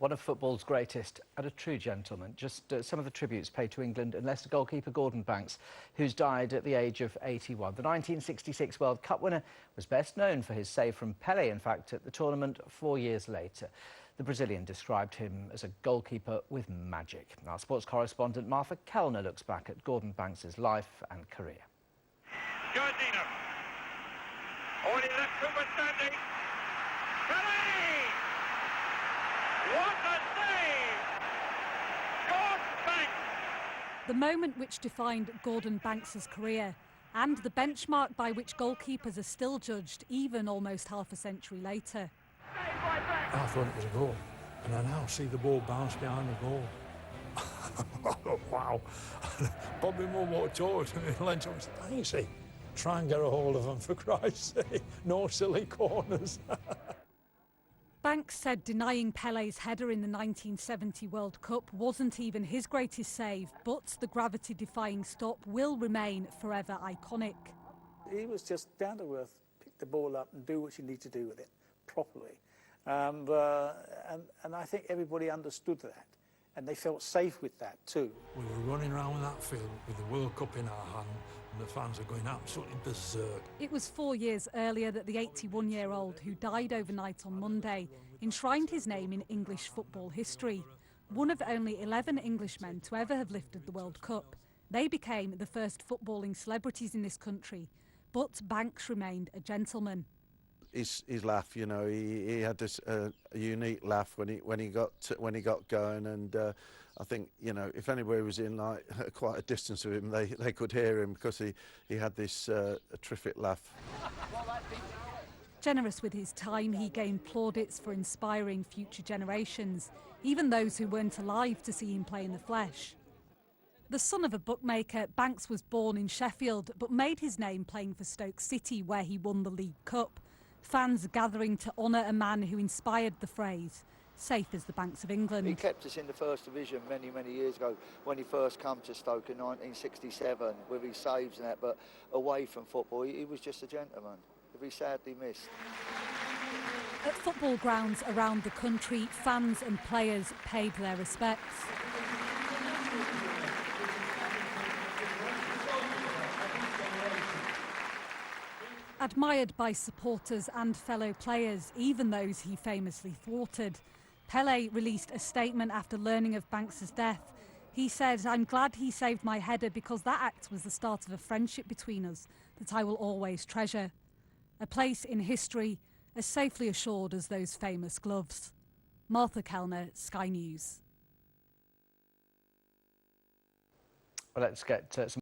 One of football's greatest and a true gentleman. Just some of the tributes paid to England and Leicester goalkeeper Gordon Banks, who's died at the age of 81. The 1966 World Cup winner was best known for his save from Pelé, in fact, at the tournament 4 years later. The Brazilian described him as a goalkeeper with magic. Our sports correspondent Martha Kellner looks back at Gordon Banks' life and career. Gardino. Already left Cooper standing. Pelé! What a save! Gordon Banks! The moment which defined Gordon Banks' career and the benchmark by which goalkeepers are still judged even almost half a century later. I thought it was a goal, and I now see the ball bounce behind the goal. Wow. Bobby Moore walked over to me and leant up and said, "Easy, try and get a hold of them, for Christ's sake. No silly corners." Banks said denying Pelé's header in the 1970 World Cup wasn't even his greatest save, but the gravity-defying stop will remain forever iconic. He was just down to earth, pick the ball up and do what you need to do with it properly. And I think everybody understood that, and they felt safe with that too. We were running around that field with the World Cup in our hand, and the fans are going absolutely berserk. It was 4 years earlier that the 81-year-old, who died overnight on Monday, enshrined his name in English football history. One of only 11 Englishmen to ever have lifted the World Cup. They became the first footballing celebrities in this country, but Banks remained a gentleman. His laugh, you know, he had this unique laugh when he got going, and I think, you know, if anybody was in like quite a distance of him, they could hear him because he had this terrific laugh. Generous with his time, he gained plaudits for inspiring future generations, even those who weren't alive to see him play in the flesh. The son of a bookmaker, Banks was born in Sheffield but made his name playing for Stoke City, where he won the League Cup. Fans gathering to honour a man who inspired the phrase, safe as the banks of England. He kept us in the First Division many, many years ago when he first came to Stoke in 1967 with his saves and that, but away from football, he was just a gentleman. He sadly missed. At football grounds around the country, fans and players paid their respects. Admired by supporters and fellow players, even those he famously thwarted. Pelé released a statement after learning of Banks' death. He said, "I'm glad he saved my header because that act was the start of a friendship between us that I will always treasure. A place in history as safely assured as those famous gloves." Martha Kellner, Sky News. Well, let's get some